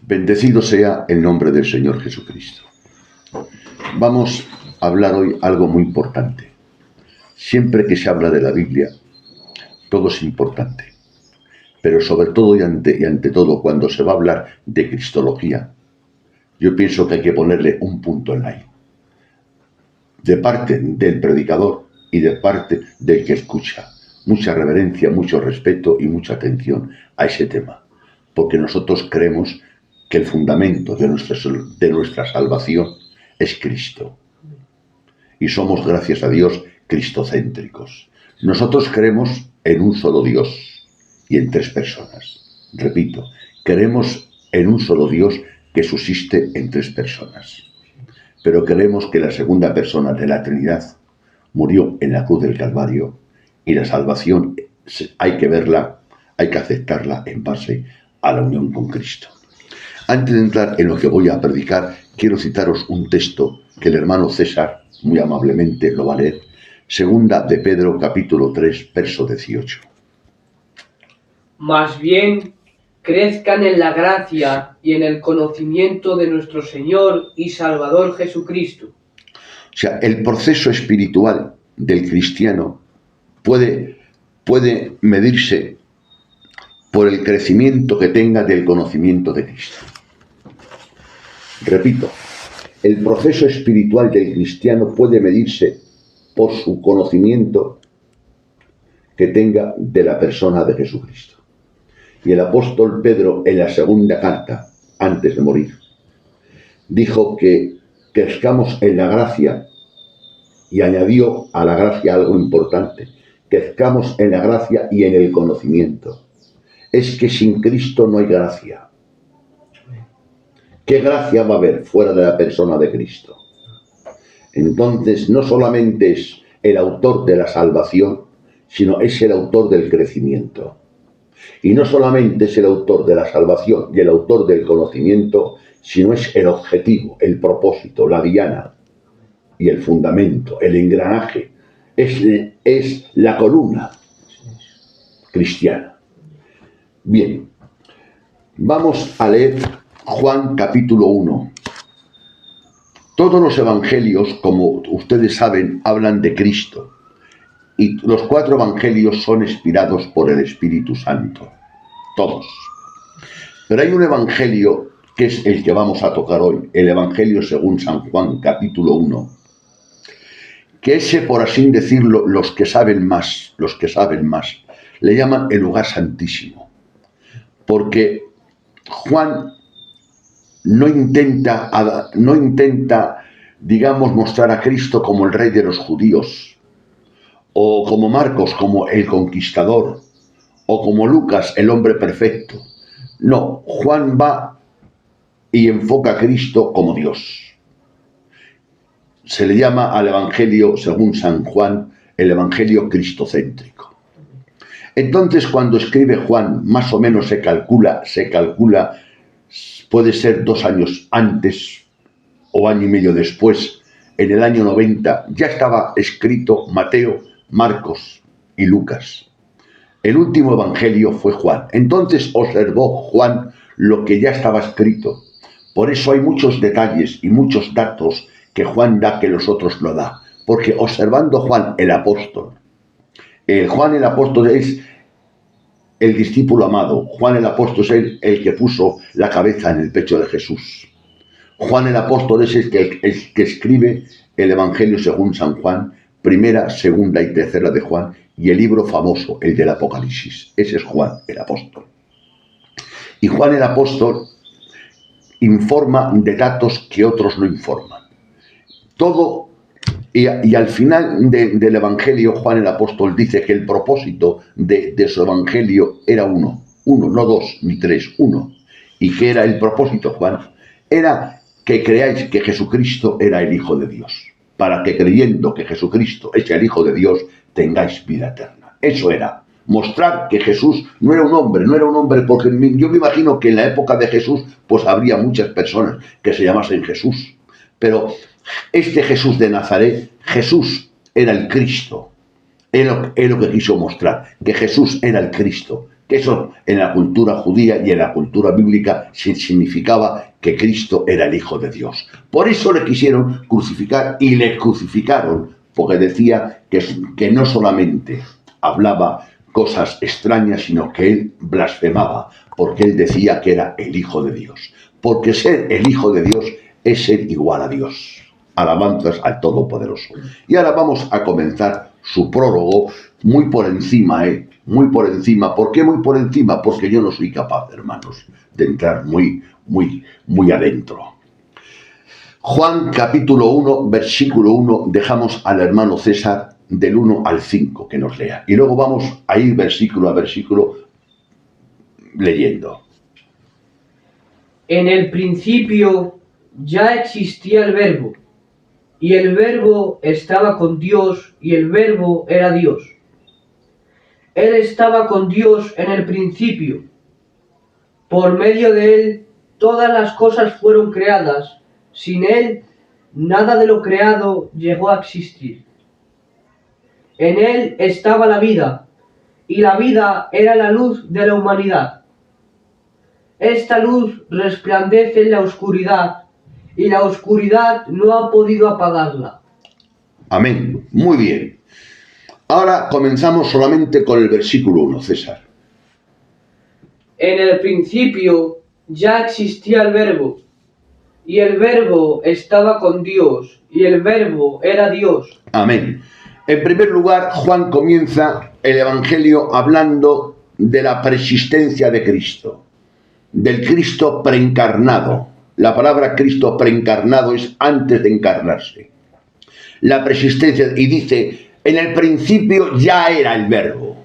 Bendecido sea el nombre del Señor Jesucristo. Vamos a hablar hoy algo muy importante. Siempre que se habla de la Biblia, todo es importante. Pero sobre todo y ante todo, cuando se va a hablar de cristología, yo pienso que hay que ponerle un punto en la I. De parte del predicador y de parte del que escucha. Mucha reverencia, mucho respeto y mucha atención a ese tema. Porque nosotros creemos que el fundamento de nuestra salvación es Cristo. Y somos, gracias a Dios, cristocéntricos. Nosotros creemos en un solo Dios y en tres personas. Repito, creemos en un solo Dios que subsiste en tres personas. Pero creemos que la segunda persona de la Trinidad murió en la cruz del Calvario y la salvación hay que verla, hay que aceptarla en base a la unión con Cristo. Antes de entrar en lo que voy a predicar, quiero citaros un texto que el hermano César muy amablemente lo va a leer. Segunda de Pedro, capítulo 3, verso 18. Más bien, crezcan en la gracia y en el conocimiento de nuestro Señor y Salvador Jesucristo. O sea, el proceso espiritual del cristiano puede medirse por el crecimiento que tenga del conocimiento de Cristo. Repito, el proceso espiritual del cristiano puede medirse por su conocimiento que tenga de la persona de Jesucristo. Y el apóstol Pedro, en la segunda carta, antes de morir, dijo que crezcamos en la gracia y añadió a la gracia algo importante: crezcamos en la gracia y en el conocimiento. Es que sin Cristo no hay gracia. ¿Qué gracia va a haber fuera de la persona de Cristo? Entonces, no solamente es el autor de la salvación, sino es el autor del crecimiento. Y no solamente es el autor de la salvación y el autor del conocimiento, sino es el objetivo, el propósito, la diana y el fundamento, el engranaje. Es la columna cristiana. Bien, vamos a leer Juan capítulo 1. Todos los evangelios, como ustedes saben, hablan de Cristo. Y los 4 evangelios son inspirados por el Espíritu Santo. Todos. Pero hay un evangelio que es el que vamos a tocar hoy, el Evangelio según San Juan, capítulo 1. Que ese, por así decirlo, los que saben más, le llaman el lugar santísimo. Porque Juan no intenta, digamos, mostrar a Cristo como el rey de los judíos, o como Marcos, como el conquistador, o como Lucas, el hombre perfecto. No, Juan va y enfoca a Cristo como Dios. Se le llama al Evangelio, según San Juan, el Evangelio cristocéntrico. Entonces, cuando escribe Juan, más o menos se calcula, puede ser 2 años antes o año y medio después, en el año 90, ya estaba escrito Mateo, Marcos y Lucas. El último evangelio fue Juan. Entonces observó Juan lo que ya estaba escrito. Por eso hay muchos detalles y muchos datos que Juan da que los otros no da. Porque observando Juan el apóstol, Juan el apóstol es el discípulo amado. Juan el apóstol es el que puso la cabeza en el pecho de Jesús. Juan el apóstol es el que escribe el Evangelio según San Juan, primera, segunda y tercera de Juan, y el libro famoso, el del Apocalipsis. Ese es Juan el apóstol. Y Juan el apóstol informa de datos que otros no informan. Todo, y al final del Evangelio, Juan el apóstol dice que el propósito de su Evangelio era uno, no 2 ni 3, 1. ¿Y qué era el propósito, Juan? Era que creáis que Jesucristo era el Hijo de Dios, para que creyendo que Jesucristo es el Hijo de Dios, tengáis vida eterna. Eso era, mostrar que Jesús no era un hombre, porque yo me imagino que en la época de Jesús, pues habría muchas personas que se llamasen Jesús, pero este Jesús de Nazaret, Jesús era el Cristo, es lo que quiso mostrar, que Jesús era el Cristo, que eso en la cultura judía y en la cultura bíblica significaba que Cristo era el Hijo de Dios. Por eso le quisieron crucificar y le crucificaron, porque decía que no solamente hablaba cosas extrañas, sino que él blasfemaba, porque él decía que era el Hijo de Dios. Porque ser el Hijo de Dios es ser igual a Dios. Alabanzas al Todopoderoso. Y ahora vamos a comenzar su prólogo muy por encima, muy por encima. ¿Por qué muy por encima? Porque yo no soy capaz, hermanos, de entrar muy adentro. Juan capítulo 1, versículo 1, dejamos al hermano César del 1 al 5 que nos lea. Y luego vamos a ir versículo a versículo leyendo. En el principio ya existía el Verbo, y el Verbo estaba con Dios, y el Verbo era Dios. Él estaba con Dios en el principio. Por medio de él todas las cosas fueron creadas. Sin él nada de lo creado llegó a existir. En él estaba la vida, y la vida era la luz de la humanidad. Esta luz resplandece en la oscuridad, y la oscuridad no ha podido apagarla. Amén. Muy bien. Ahora comenzamos solamente con el versículo 1, César. En el principio ya existía el Verbo, y el Verbo estaba con Dios, y el Verbo era Dios. Amén. En primer lugar, Juan comienza el Evangelio hablando de la preexistencia de Cristo, del Cristo preencarnado. La palabra Cristo preencarnado es antes de encarnarse. La preexistencia, y dice, en el principio ya era el Verbo.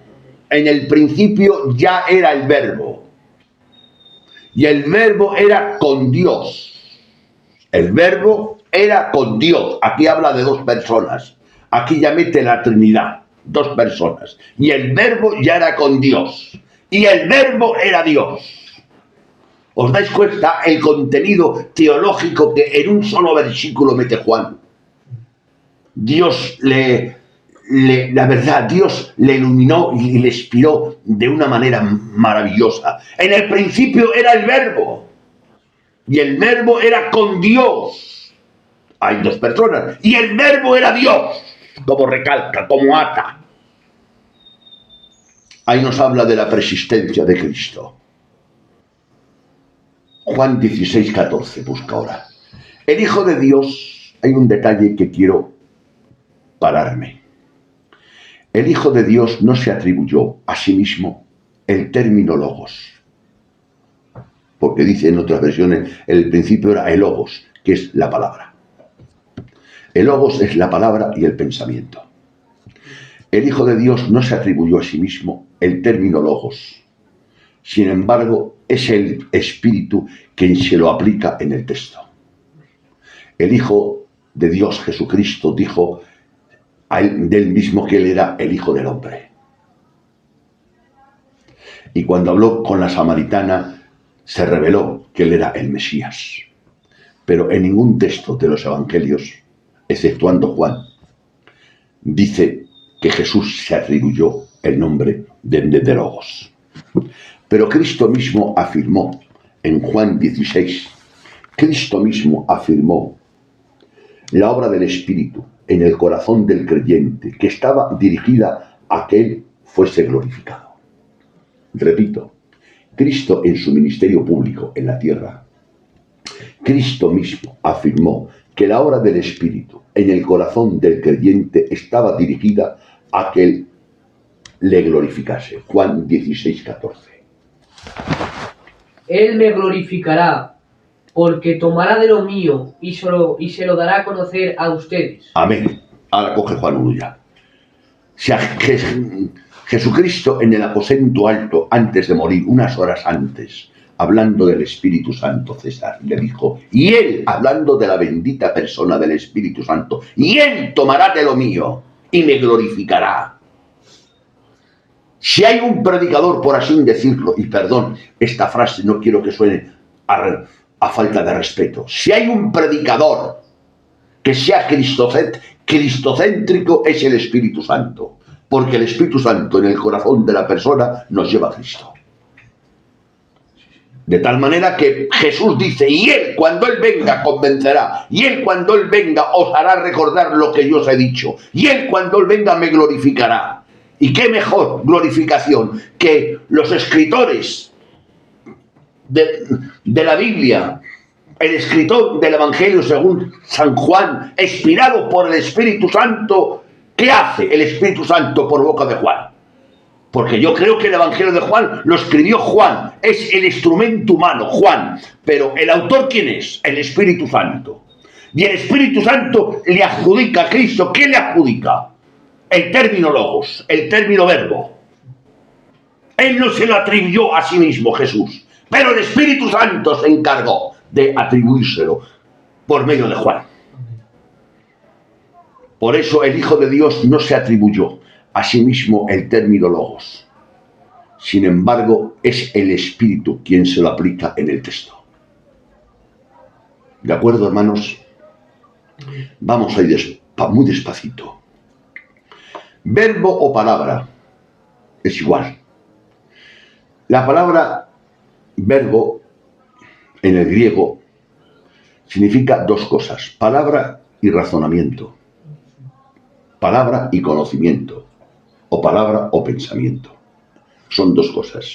En el principio ya era el Verbo. Y el Verbo era con Dios. El Verbo era con Dios. Aquí habla de dos personas. Aquí ya mete la Trinidad. Dos personas. Y el Verbo ya era con Dios. Y el Verbo era Dios. ¿Os dais cuenta el contenido teológico que en un solo versículo mete Juan? Dios la verdad, Dios le iluminó y le inspiró de una manera maravillosa. En el principio era el Verbo, y el Verbo era con Dios. Hay dos personas, y el Verbo era Dios, como recalca, como ata. Ahí nos habla de la preexistencia de Cristo. Juan 16, 14, busca ahora. El Hijo de Dios, hay un detalle que quiero pararme. El Hijo de Dios no se atribuyó a sí mismo el término logos, porque dice en otras versiones, el principio era el logos, que es la palabra. El logos es la palabra y el pensamiento. El Hijo de Dios no se atribuyó a sí mismo el término logos. Sin embargo, es el Espíritu quien se lo aplica en el texto. El Hijo de Dios, Jesucristo, dijo del mismo que él era el Hijo del Hombre. Y cuando habló con la samaritana, se reveló que él era el Mesías. Pero en ningún texto de los Evangelios, exceptuando Juan, dice que Jesús se atribuyó el nombre de Logos. Pero Cristo mismo afirmó en Juan 16, Cristo mismo afirmó la obra del Espíritu en el corazón del creyente, que estaba dirigida a que él fuese glorificado. Repito, Cristo en su ministerio público en la tierra, Cristo mismo afirmó que la obra del Espíritu en el corazón del creyente estaba dirigida a que él le glorificase. Juan 16, 14. Él me glorificará, porque tomará de lo mío y se lo dará a conocer a ustedes. Amén. Ahora coge Juan 1 ya. O sea, Jesucristo en el aposento alto, antes de morir, unas horas antes, hablando del Espíritu Santo, César, le dijo, y él, hablando de la bendita persona del Espíritu Santo, y él tomará de lo mío y me glorificará. Si hay un predicador, por así decirlo, y perdón, esta frase no quiero que suene a falta de respeto, si hay un predicador que sea cristocéntrico, es el Espíritu Santo, porque el Espíritu Santo en el corazón de la persona nos lleva a Cristo. De tal manera que Jesús dice, y Él cuando Él venga convencerá, y Él cuando Él venga os hará recordar lo que yo os he dicho, y Él cuando Él venga me glorificará. Y qué mejor glorificación que los escritores de la Biblia, el escritor del Evangelio según San Juan, inspirado por el Espíritu Santo. ¿Qué hace el Espíritu Santo por boca de Juan? Porque yo creo que el Evangelio de Juan lo escribió Juan, es el instrumento humano, Juan, pero el autor ¿quién es? El Espíritu Santo. Y el Espíritu Santo le adjudica a Cristo. ¿Qué le adjudica? El término logos, el término verbo. Él no se lo atribuyó a sí mismo, Jesús, pero el Espíritu Santo se encargó de atribuírselo por medio de Juan. Por eso el Hijo de Dios no se atribuyó a sí mismo el término logos. Sin embargo, es el Espíritu quien se lo aplica en el texto. ¿De acuerdo, hermanos? Vamos a ir muy despacito. Verbo o palabra es igual. La palabra verbo en el griego significa dos cosas: palabra y razonamiento, palabra y conocimiento, o palabra o pensamiento. Son dos cosas.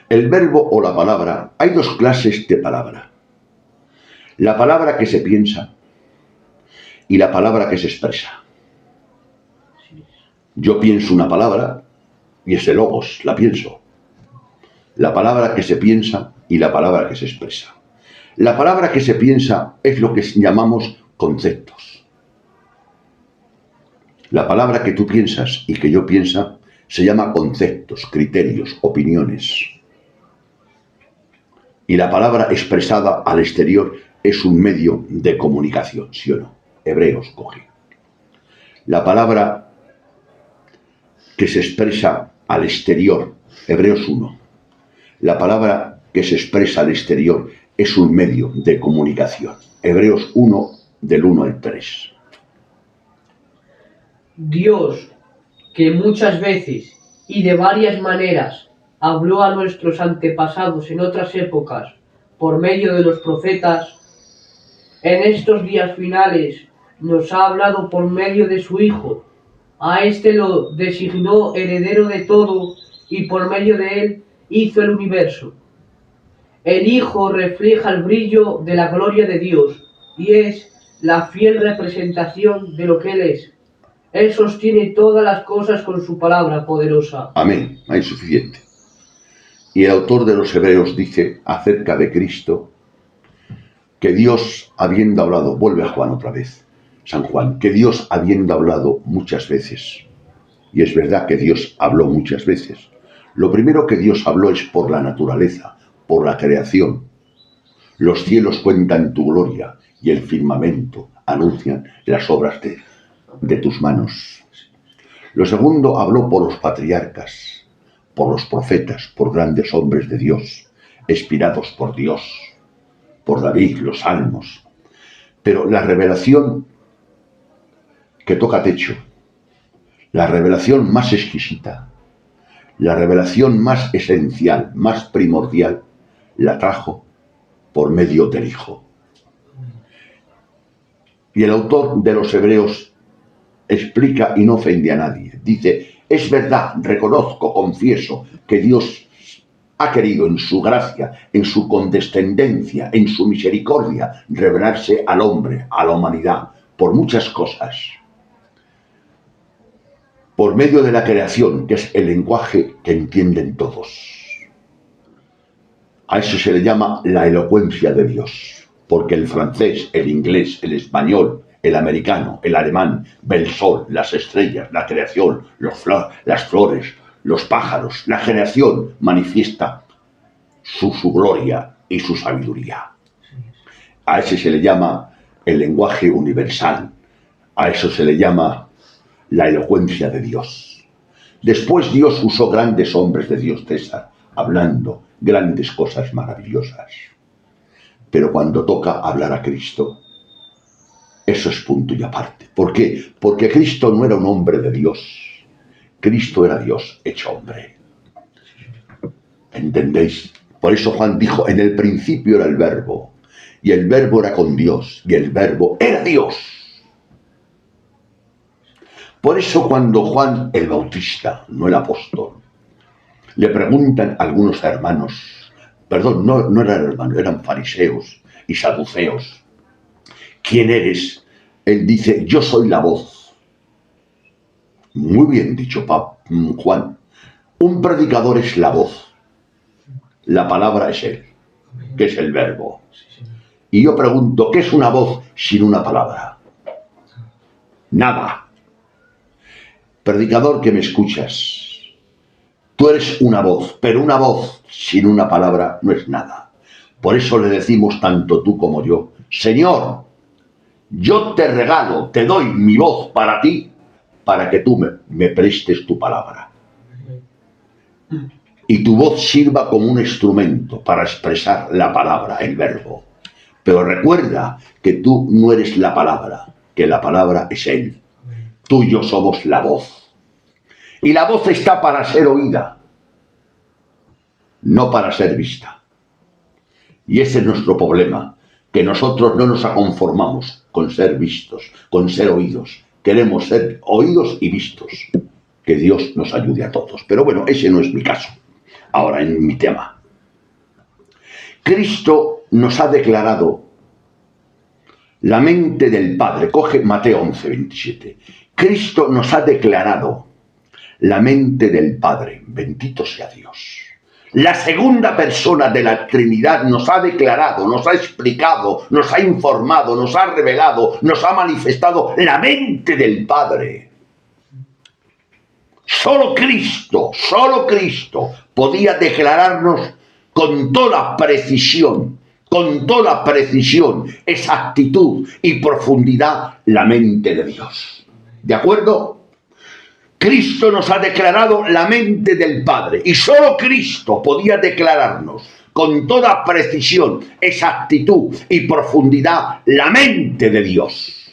El verbo o la palabra, hay dos clases de palabra: la palabra que se piensa y la palabra que se expresa. Yo pienso una palabra y es el logos, la pienso. La palabra que se piensa y la palabra que se expresa. La palabra que se piensa es lo que llamamos conceptos. La palabra que tú piensas y que yo piensa se llama conceptos, criterios, opiniones. Y la palabra expresada al exterior es un medio de comunicación, ¿sí o no? Hebreos coge. La palabra que se expresa al exterior, Hebreos 1. La palabra que se expresa al exterior es un medio de comunicación. Hebreos 1, del 1 al 3. Dios, que muchas veces y de varias maneras habló a nuestros antepasados en otras épocas por medio de los profetas, en estos días finales nos ha hablado por medio de su Hijo. A éste lo designó heredero de todo y por medio de él hizo el universo. El Hijo refleja el brillo de la gloria de Dios y es la fiel representación de lo que Él es. Él sostiene todas las cosas con su palabra poderosa. Amén, hay suficiente. Y el autor de los Hebreos dice acerca de Cristo que Dios, habiendo hablado, vuelve a Juan otra vez, San Juan, que Dios habiendo hablado muchas veces, y es verdad que Dios habló muchas veces, lo primero que Dios habló es por la naturaleza, por la creación. Los cielos cuentan tu gloria y el firmamento anuncian las obras de tus manos. Lo segundo, habló por los patriarcas, por los profetas, por grandes hombres de Dios, inspirados por Dios, por David, los salmos. Pero la revelación que toca techo, la revelación más exquisita, la revelación más esencial, más primordial, la trajo por medio del Hijo. Y el autor de los Hebreos explica y no ofende a nadie. Dice, es verdad, reconozco, confieso que Dios ha querido en su gracia, en su condescendencia, en su misericordia, revelarse al hombre, a la humanidad, por muchas cosas. Por medio de la creación, que es el lenguaje que entienden todos. A eso se le llama la elocuencia de Dios, porque el francés, el inglés, el español, el americano, el alemán, ve el sol, las estrellas, la creación, las flores, los pájaros. La creación manifiesta su gloria y su sabiduría. A ese se le llama el lenguaje universal. A eso se le llama la elocuencia de Dios. Después Dios usó grandes hombres de Dios, César, hablando grandes cosas maravillosas. Pero cuando toca hablar a Cristo, eso es punto y aparte. ¿Por qué? Porque Cristo no era un hombre de Dios. Cristo era Dios hecho hombre. ¿Entendéis? Por eso Juan dijo, en el principio era el Verbo, y el Verbo era con Dios, y el Verbo era Dios. Por eso cuando Juan el Bautista, no el apóstol, le preguntan a algunos hermanos, perdón, no eran hermanos, eran fariseos y saduceos, ¿quién eres? Él dice, yo soy la voz. Muy bien dicho, Juan. Un predicador es la voz. La palabra es él, que es el Verbo. Y yo pregunto, ¿qué es una voz sin una palabra? Nada. Predicador que me escuchas, tú eres una voz, pero una voz sin una palabra no es nada. Por eso le decimos tanto tú como yo, Señor, yo te regalo, te doy mi voz para ti, para que tú me prestes tu palabra. Y tu voz sirva como un instrumento para expresar la palabra, el Verbo. Pero recuerda que tú no eres la palabra, que la palabra es Él. Tú y yo somos la voz. Y la voz está para ser oída, no para ser vista. Y ese es nuestro problema, que nosotros no nos conformamos con ser vistos, con ser oídos. Queremos ser oídos y vistos. Que Dios nos ayude a todos. Pero bueno, ese no es mi caso. Ahora, en mi tema. Cristo nos ha declarado la mente del Padre. Coge Mateo 11, 27. Cristo nos ha declarado la mente del Padre. Bendito sea Dios. La segunda persona de la Trinidad nos ha declarado, nos ha explicado, nos ha informado, nos ha revelado, nos ha manifestado la mente del Padre. Solo Cristo podía declararnos con toda precisión, exactitud y profundidad la mente de Dios. ¿De acuerdo? Cristo nos ha declarado la mente del Padre y solo Cristo podía declararnos con toda precisión, exactitud y profundidad la mente de Dios,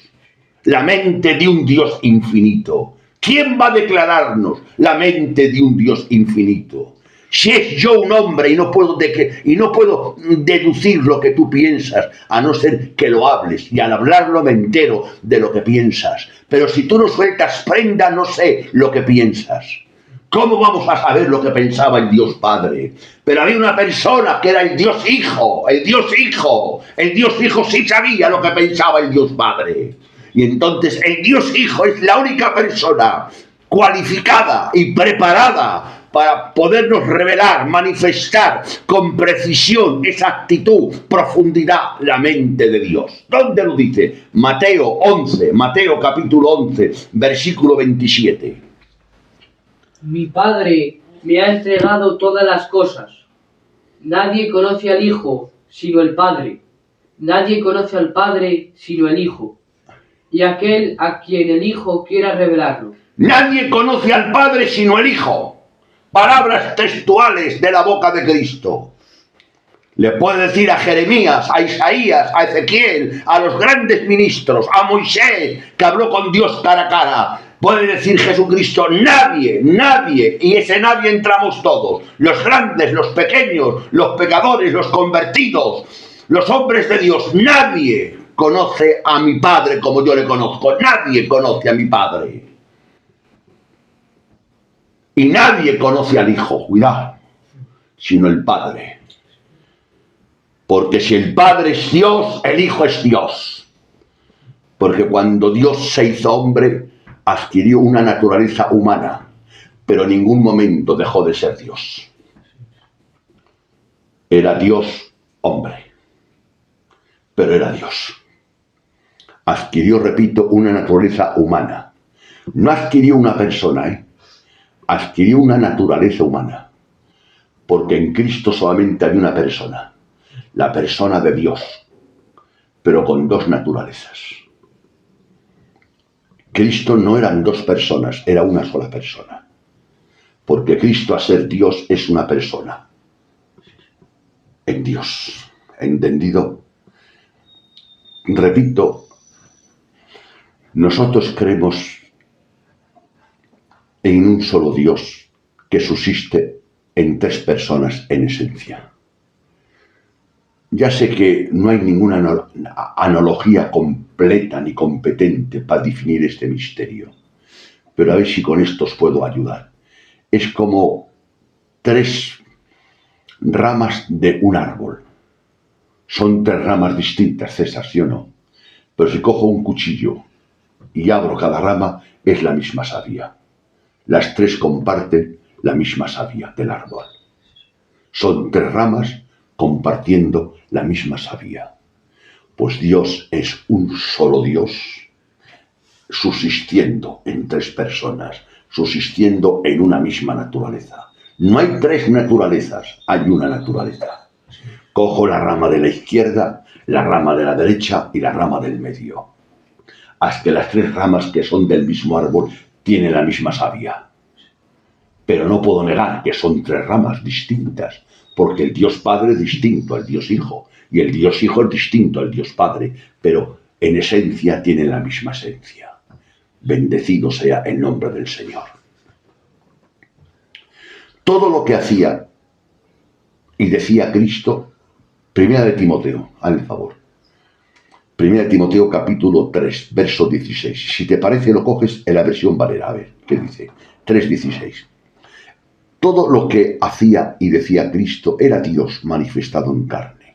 la mente de un Dios infinito. ¿Quién va a declararnos la mente de un Dios infinito? Si es yo un hombre y no puedo deducir lo que tú piensas, a no ser que lo hables, y al hablarlo me entero de lo que piensas. Pero si tú no sueltas prenda, no sé lo que piensas. ¿Cómo vamos a saber lo que pensaba el Dios Padre? Pero había una persona que era el Dios Hijo. El Dios Hijo sí sabía lo que pensaba el Dios Padre. Y entonces el Dios Hijo es la única persona cualificada y preparada para podernos revelar, manifestar con precisión, exactitud, profundidad la mente de Dios. ¿Dónde lo dice? Mateo capítulo 11, versículo 27. Mi Padre me ha entregado todas las cosas. Nadie conoce al Hijo sino el Padre. Nadie conoce al Padre sino el Hijo. Y aquel a quien el Hijo quiera revelarlo. Nadie conoce al Padre sino el Hijo. Palabras textuales de la boca de Cristo. Le puede decir a Jeremías, a Isaías, a Ezequiel, a los grandes ministros, a Moisés, que habló con Dios cara a cara. Puede decir Jesucristo, nadie, y ese nadie entramos todos. Los grandes, los pequeños, los pecadores, los convertidos, los hombres de Dios. Nadie conoce a mi Padre como yo le conozco. Nadie conoce a mi Padre. Y nadie conoce al Hijo, cuidado, sino el Padre. Porque si el Padre es Dios, el Hijo es Dios. Porque cuando Dios se hizo hombre, adquirió una naturaleza humana, pero en ningún momento dejó de ser Dios. Era Dios hombre, pero era Dios. Adquirió, repito, una naturaleza humana. No adquirió una persona, adquirió una naturaleza humana. Porque en Cristo solamente hay una persona, la persona de Dios, pero con dos naturalezas. Cristo no eran dos personas, era una sola persona. Porque Cristo, a ser Dios, es una persona en Dios. ¿Entendido? Repito, nosotros creemos en un solo Dios que subsiste en tres personas en esencia. Ya sé que no hay ninguna analogía completa ni competente para definir este misterio, pero a ver si con esto os puedo ayudar. Es como tres ramas de un árbol. Son tres ramas distintas, César, ¿sí o no? Pero si cojo un cuchillo y abro cada rama, es la misma savia. Las tres comparten la misma savia del árbol. Son tres ramas compartiendo la misma savia. Pues Dios es un solo Dios, subsistiendo en tres personas, subsistiendo en una misma naturaleza. No hay tres naturalezas, hay una naturaleza. Cojo la rama de la izquierda, la rama de la derecha y la rama del medio. Hasta las tres ramas que son del mismo árbol tienen la misma savia. Pero no puedo negar que son tres ramas distintas, porque el Dios Padre es distinto al Dios Hijo, y el Dios Hijo es distinto al Dios Padre, pero en esencia tienen la misma esencia. Bendecido sea el nombre del Señor. Todo lo que hacía y decía Cristo, Primera de Timoteo, hazme el favor. Primera de Timoteo capítulo 3, verso 16. Si te parece lo coges en la versión Valera. A ver, ¿qué dice? 3:16. Todo lo que hacía y decía Cristo era Dios manifestado en carne.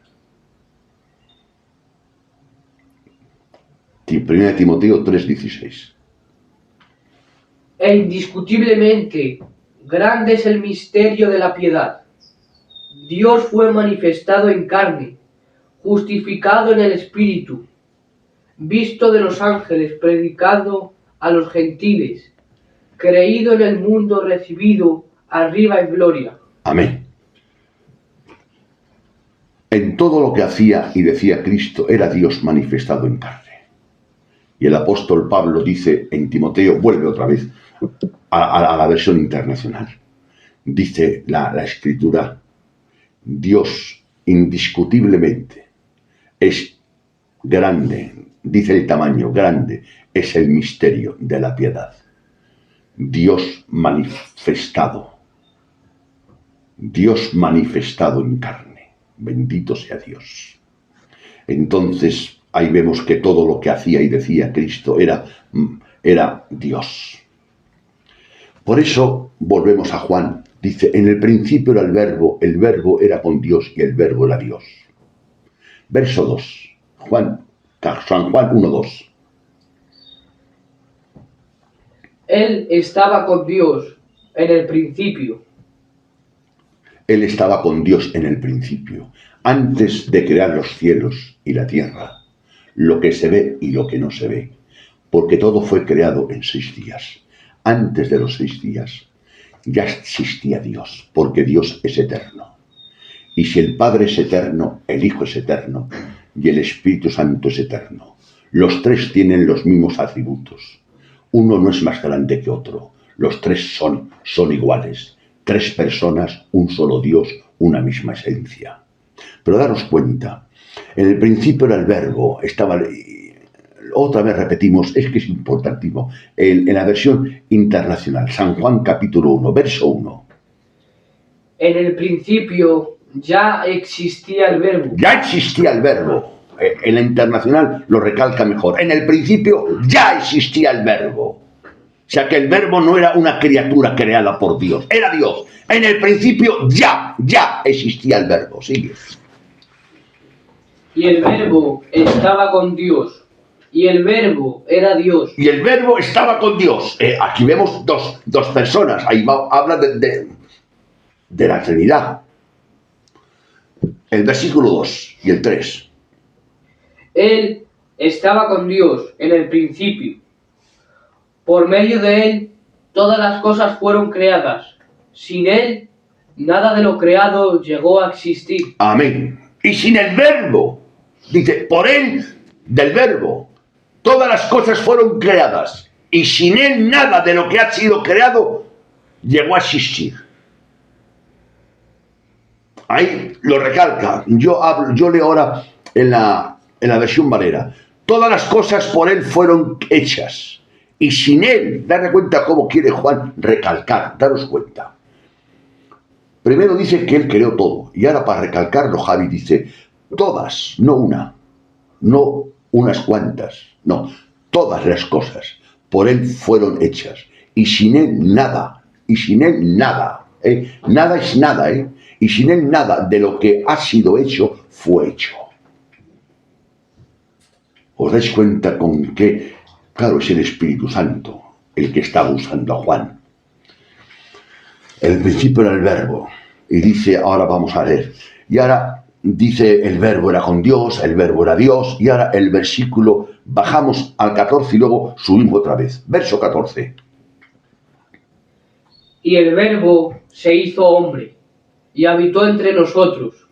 Primera de Timoteo 3:16. E indiscutiblemente, grande es el misterio de la piedad. Dios fue manifestado en carne, justificado en el Espíritu, visto de los ángeles, predicado a los gentiles, creído en el mundo, recibido arriba en gloria. Amén. En todo lo que hacía y decía Cristo era Dios manifestado en carne. Y el apóstol Pablo dice en Timoteo, vuelve otra vez a la versión internacional, dice la Escritura, Dios indiscutiblemente es grande, dice el tamaño, grande es el misterio de la piedad. Dios manifestado en carne. Bendito sea Dios. Entonces, ahí vemos que todo lo que hacía y decía Cristo era Dios. Por eso, volvemos a Juan. Dice, en el principio era el verbo era con Dios y el verbo era Dios. Verso 2. San Juan 1:2. Él estaba con Dios en el principio. Él estaba con Dios en el principio, antes de crear los cielos y la tierra, lo que se ve y lo que no se ve, porque todo fue creado en 6 días. Antes de los 6 días ya existía Dios, porque Dios es eterno. Y si el Padre es eterno, el Hijo es eterno y el Espíritu Santo es eterno. Los tres tienen los mismos atributos. Uno no es más grande que otro. Los tres son iguales. 3 personas, un solo Dios, una misma esencia. Pero daros cuenta, en el principio era el verbo, otra vez repetimos, es que es importantísimo, en la versión internacional, San Juan capítulo 1, verso 1. En el principio ya existía el verbo. Ya existía el verbo. En la internacional lo recalca mejor. En el principio ya existía el verbo. O sea que el verbo no era una criatura creada por Dios, era Dios. En el principio ya existía el verbo. Sigue. Y el verbo estaba con Dios. Y el verbo era Dios. Y el verbo estaba con Dios. Aquí vemos dos personas. Ahí habla de la Trinidad. El versículo 2 y el 3. Él estaba con Dios en el principio. Por medio de él, todas las cosas fueron creadas. Sin él, nada de lo creado llegó a existir. Amén. Y sin el verbo, dice, por él, del verbo, todas las cosas fueron creadas. Y sin él, nada de lo que ha sido creado llegó a existir. Ahí lo recalca. Yo leo ahora en la versión Valera. Todas las cosas por él fueron hechas. Y sin él, darle cuenta cómo quiere Juan recalcar, daros cuenta. Primero dice que él creó todo. Y ahora para recalcarlo, Javi dice, todas, no una, no unas cuantas, no, todas las cosas por Él fueron hechas, y sin Él nada, nada es nada, y sin Él nada de lo que ha sido hecho fue hecho. ¿Os dais cuenta con qué? Claro, es el Espíritu Santo el que está usando a Juan. El principio era el verbo, y dice, ahora vamos a leer, y ahora dice, el verbo era con Dios, el verbo era Dios, y ahora el versículo, bajamos al 14 y luego subimos otra vez. Verso 14. Y el verbo se hizo hombre, y habitó entre nosotros,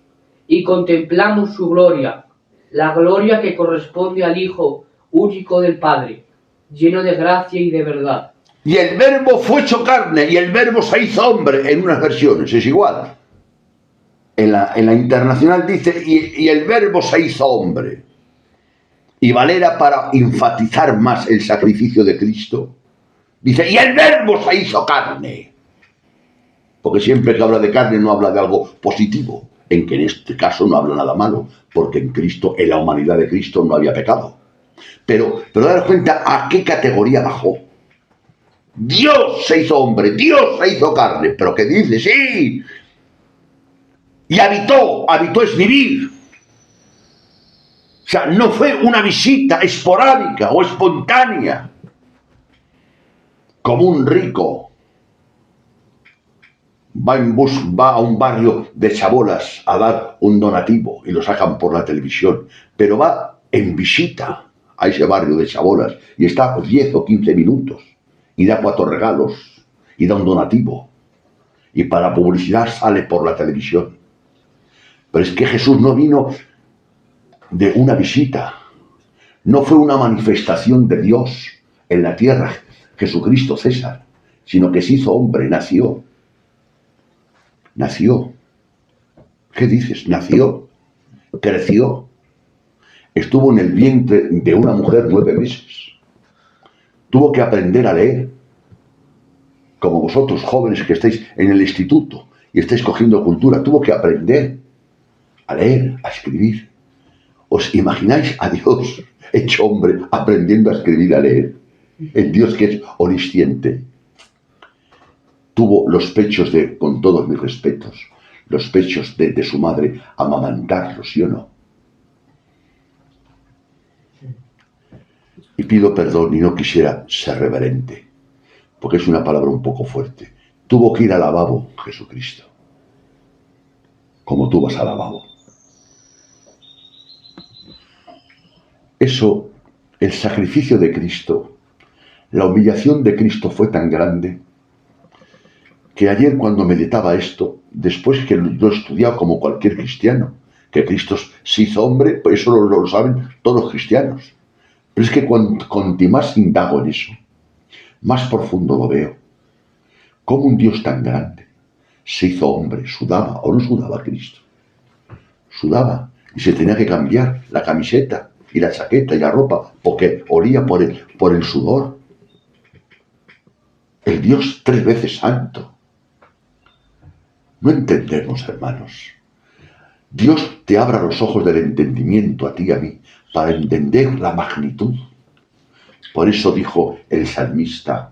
y contemplamos su gloria, la gloria que corresponde al Hijo único del Padre, lleno de gracia y de verdad. Y el verbo fue hecho carne, y el verbo se hizo hombre, en unas versiones, es igual. En la internacional dice, y el verbo se hizo hombre. Y Valera, para enfatizar más el sacrificio de Cristo, dice, y el verbo se hizo carne. Porque siempre que habla de carne no habla de algo positivo, en que en este caso no habla nada malo, porque en Cristo, en la humanidad de Cristo no había pecado. Pero daros cuenta a qué categoría bajó. Dios se hizo hombre, Dios se hizo carne, pero ¿qué dice? Sí. Y habitó es vivir. O sea, no fue una visita esporádica o espontánea, como un rico va a un barrio de chabolas a dar un donativo y lo sacan por la televisión, pero va en visita a ese barrio de chabolas y está 10 o 15 minutos y da 4 regalos y da un donativo y para publicidad sale por la televisión. Pero es que Jesús no vino de una visita, no fue una manifestación de Dios en la tierra, Jesucristo César, sino que se hizo hombre, nació. ¿Qué dices? Nació, creció, estuvo en el vientre de una mujer 9 meses, tuvo que aprender a leer, como vosotros jóvenes que estáis en el instituto y estáis cogiendo cultura, tuvo que aprender a leer, a escribir. ¿Os imagináis a Dios hecho hombre aprendiendo a escribir y a leer? El Dios que es omnisciente. Tuvo los pechos con todos mis respetos, los pechos de su madre, amamantarlos, ¿sí o no? Y pido perdón y no quisiera ser reverente, porque es una palabra un poco fuerte. Tuvo que ir al lavabo, Jesucristo, como tú vas al lavabo. Eso, el sacrificio de Cristo, la humillación de Cristo fue tan grande que ayer cuando meditaba esto, después que lo he estudiado como cualquier cristiano, que Cristo se hizo hombre, pues eso lo saben todos los cristianos. Pero es que cuanto más indago en eso, más profundo lo veo. Cómo un Dios tan grande se hizo hombre, sudaba o no sudaba Cristo. Sudaba y se tenía que cambiar la camiseta y la chaqueta y la ropa porque olía por el sudor. El Dios 3 veces santo. No entendemos, hermanos. Dios te abra los ojos del entendimiento a ti y a mí para entender la magnitud. Por eso dijo el salmista,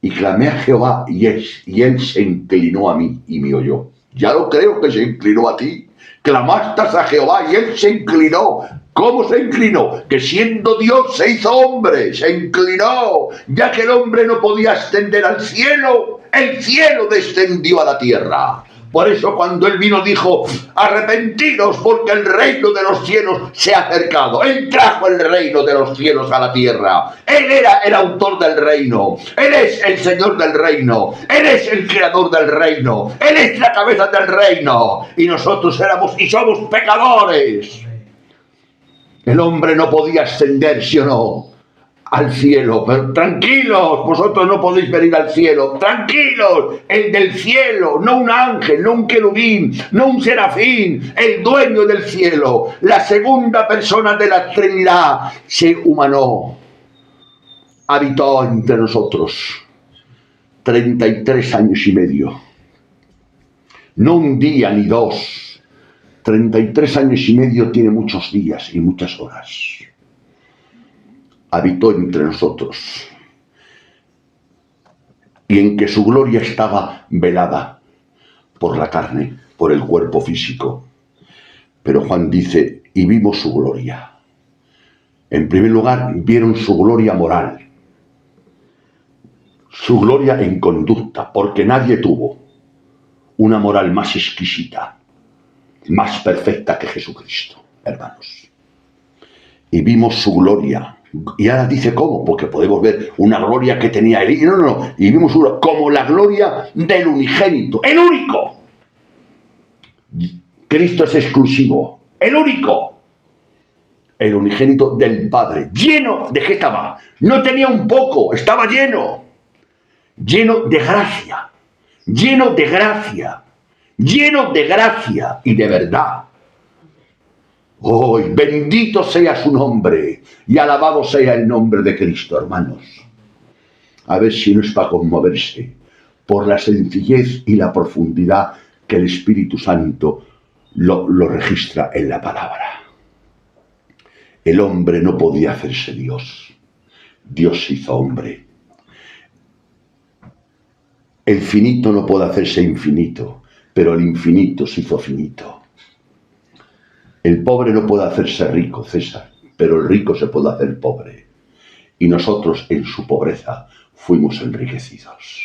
y clamé a Jehová y él se inclinó a mí y me oyó. Ya lo creo que se inclinó a ti. Clamaste a Jehová y él se inclinó. ¿Cómo se inclinó? Que siendo Dios se hizo hombre, se inclinó. Ya que el hombre no podía ascender al cielo, el cielo descendió a la tierra. Por eso cuando Él vino dijo, arrepentiros porque el reino de los cielos se ha acercado. Él trajo el reino de los cielos a la tierra. Él era el autor del reino. Él es el Señor del reino. Él es el creador del reino. Él es la cabeza del reino. Y nosotros éramos y somos pecadores. El hombre no podía ascender, ¿sí o no?, al cielo. Pero tranquilos, vosotros no podéis venir al cielo. Tranquilos, el del cielo, no un ángel, no un querubín, no un serafín, el dueño del cielo, la segunda persona de la Trinidad, se humanó, habitó entre nosotros 33 años y medio. No un día ni 2, 33 años y medio tiene muchos días y muchas horas. Habitó entre nosotros. Y en que su gloria estaba velada por la carne, por el cuerpo físico. Pero Juan dice, y vimos su gloria. En primer lugar, vieron su gloria moral, su gloria en conducta, porque nadie tuvo una moral más exquisita, más perfecta que Jesucristo, hermanos. Y vimos su gloria. Y ahora dice cómo, porque podemos ver una gloria que tenía él. No. Y vimos su gloria como la gloria del unigénito, el único. Cristo es exclusivo, el único. El unigénito del Padre, lleno de qué estaba. No tenía un poco, estaba lleno de gracia, lleno de gracia, lleno de gracia y de verdad. ¡Oh, bendito sea su nombre y alabado sea el nombre de Cristo, hermanos! A ver si no es para conmoverse por la sencillez y la profundidad que el Espíritu Santo lo registra en la palabra. El hombre no podía hacerse Dios. Dios se hizo hombre. El finito no puede hacerse infinito, pero el infinito se hizo finito. El pobre no puede hacerse rico, César, pero el rico se puede hacer pobre. Y nosotros en su pobreza fuimos enriquecidos.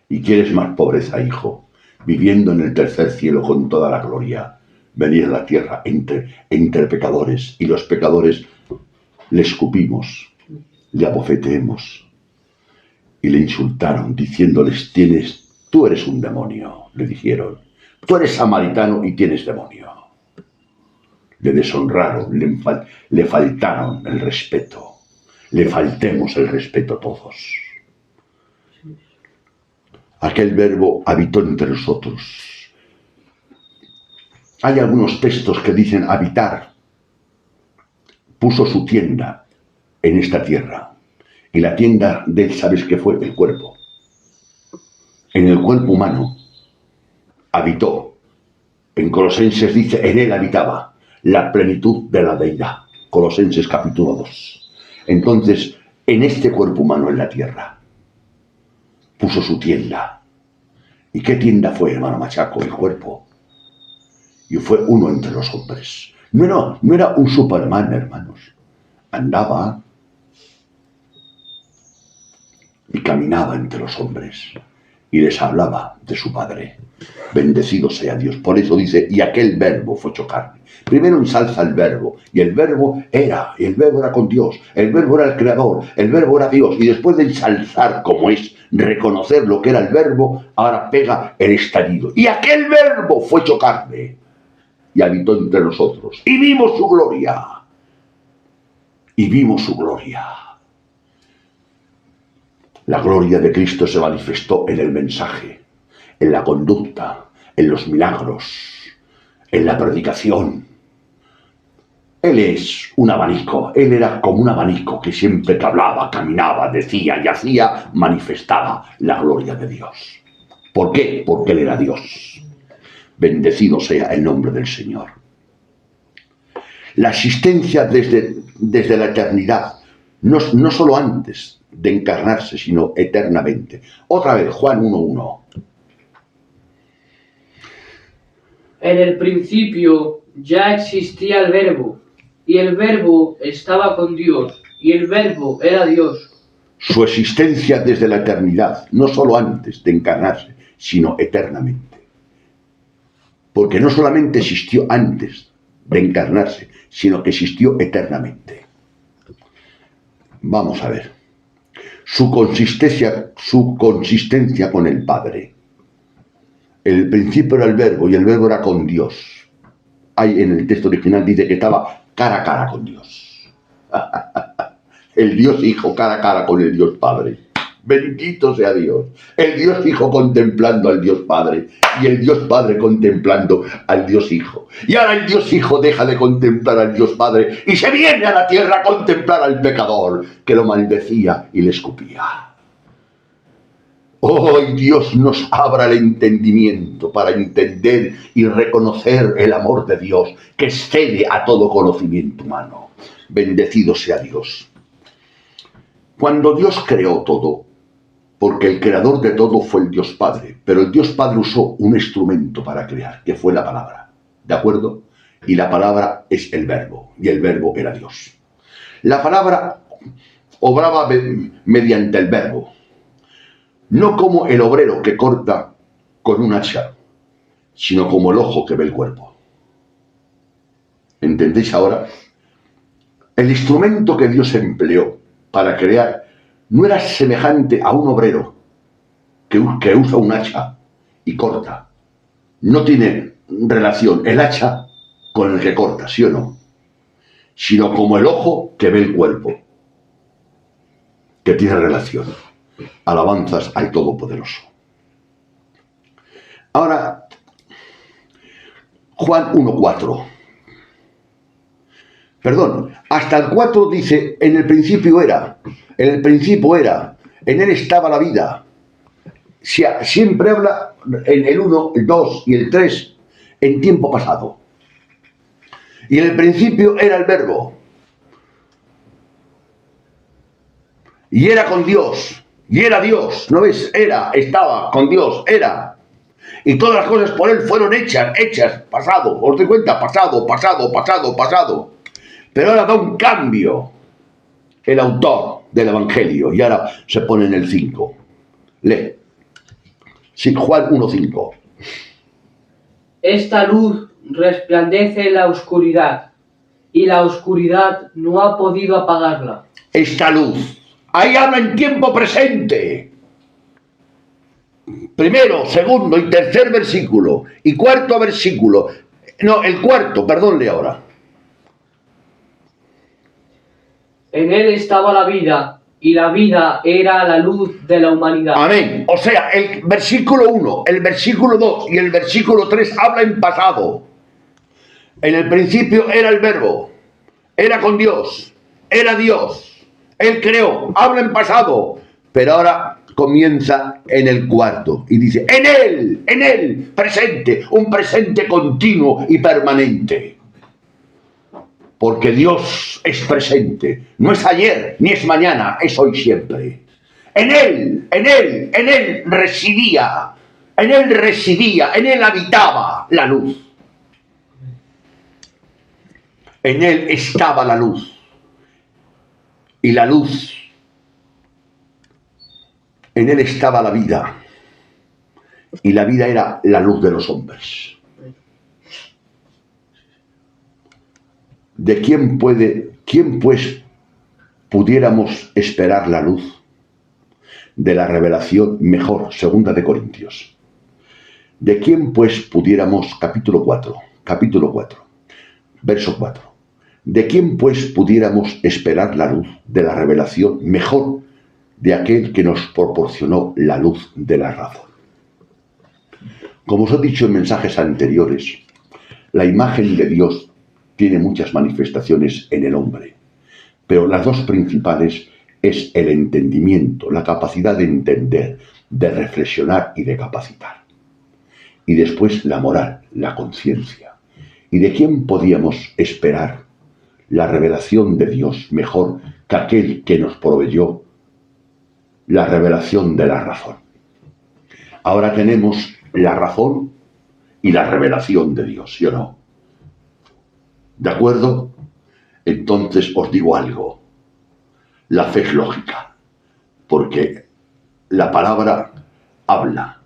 ¿Y quieres más pobreza, hijo? Viviendo en el tercer cielo con toda la gloria, venir a la tierra entre pecadores, y los pecadores le escupimos, le abofeteemos y le insultaron diciéndoles, tú eres un demonio, le dijeron, tú eres samaritano y tienes demonio. Le deshonraron, le faltaron el respeto, le faltemos el respeto todos. Aquel verbo habitó entre nosotros. Hay algunos textos que dicen habitar. Puso su tienda en esta tierra. Y la tienda de él, ¿sabes qué fue? El cuerpo. En el cuerpo humano habitó. En Colosenses dice, en él habitaba la plenitud de la deidad. Colosenses capítulo 2. Entonces, en este cuerpo humano en la tierra, puso su tienda. ¿Y qué tienda fue, hermano Machaco? El cuerpo. Y fue uno entre los hombres. No era un Superman, hermanos. Andaba y caminaba entre los hombres y les hablaba de su Padre. Bendecido sea Dios. Por eso dice, y aquel verbo fue hecho carne. Primero ensalza el verbo, y el verbo era con Dios, el verbo era el creador, el verbo era Dios, y después de ensalzar como es, reconocer lo que era el verbo, ahora pega el estallido. Y aquel verbo fue hecho carne, y habitó entre nosotros, y vimos su gloria, y vimos su gloria. La gloria de Cristo se manifestó en el mensaje, en la conducta, en los milagros, en la predicación. Él es un abanico, él era como un abanico que siempre que hablaba, caminaba, decía y hacía, manifestaba la gloria de Dios. ¿Por qué? Porque él era Dios. Bendecido sea el nombre del Señor. La existencia desde la eternidad, no solo antes de encarnarse, sino eternamente. Otra vez, Juan 1:1. En el principio ya existía el Verbo, y el Verbo estaba con Dios, y el Verbo era Dios. Su existencia desde la eternidad, no solo antes de encarnarse, sino eternamente. Porque no solamente existió antes de encarnarse, sino que existió eternamente. Vamos a ver. Su consistencia con el Padre. El principio era el verbo y el verbo era con Dios. Ahí en el texto original dice que estaba cara a cara con Dios. El Dios Hijo cara a cara con el Dios Padre. Bendito sea Dios. El Dios Hijo contemplando al Dios Padre y el Dios Padre contemplando al Dios Hijo. Y ahora el Dios Hijo deja de contemplar al Dios Padre y se viene a la tierra a contemplar al pecador que lo maldecía y le escupía. Hoy Dios nos abra el entendimiento para entender y reconocer el amor de Dios que excede a todo conocimiento humano. Bendecido sea Dios. Cuando Dios creó todo, porque el creador de todo fue el Dios Padre, pero el Dios Padre usó un instrumento para crear, que fue la palabra, ¿de acuerdo? Y la palabra es el verbo, y el verbo era Dios. La palabra obraba mediante el verbo, no como el obrero que corta con un hacha, sino como el ojo que ve el cuerpo. ¿Entendéis ahora? El instrumento que Dios empleó para crear no era semejante a un obrero que usa un hacha y corta. No tiene relación el hacha con el que corta, ¿sí o no? Sino como el ojo que ve el cuerpo, que tiene relación. Alabanzas al Todopoderoso. Ahora, Juan 1:4. Perdón, hasta el 4 dice, en el principio era, en él estaba la vida. Siempre habla en el 1, el 2 y el 3 en tiempo pasado. Y en el principio era el verbo. Y era con Dios. Y era Dios. ¿No ves? Era, estaba con Dios, era. Y todas las cosas por él fueron hechas, pasado. ¿Os dais cuenta? Pasado. Pero ahora da un cambio el autor del Evangelio. Y ahora se pone en el 5. Lee. Sí, Juan 1:5. Esta luz resplandece en la oscuridad, y la oscuridad no ha podido apagarla. Esta luz. Ahí habla en tiempo presente. Primero, segundo y tercer versículo. Y cuarto versículo. No, el cuarto, perdón, lee ahora. En él estaba la vida, y la vida era la luz de la humanidad. Amén. O sea, el versículo 1, el versículo 2 y el versículo 3 habla en pasado. En el principio era el verbo, era con Dios, era Dios. Él creó, habla en pasado, pero ahora comienza en el cuarto y dice, en él, presente, un presente continuo y permanente. Porque Dios es presente, no es ayer ni es mañana, es hoy siempre. En él residía, en él habitaba la luz. En él estaba la luz. Y la luz, en él estaba la vida. Y la vida era la luz de los hombres. ¿De quién pues pudiéramos esperar la luz de la revelación mejor? 2 Corintios. ¿De quién pues pudiéramos, capítulo 4, verso 4. ¿De quién pues pudiéramos esperar la luz de la revelación mejor de aquel que nos proporcionó la luz de la razón? Como os he dicho en mensajes anteriores, la imagen de Dios tiene muchas manifestaciones en el hombre, pero las dos principales es el entendimiento, la capacidad de entender, de reflexionar y de capacitar. Y después la moral, la conciencia. ¿Y de quién podíamos esperar la revelación de Dios mejor que aquel que nos proveyó la revelación de la razón? Ahora tenemos la razón y la revelación de Dios, ¿sí o no? ¿De acuerdo? Entonces os digo algo. La fe es lógica, porque la palabra habla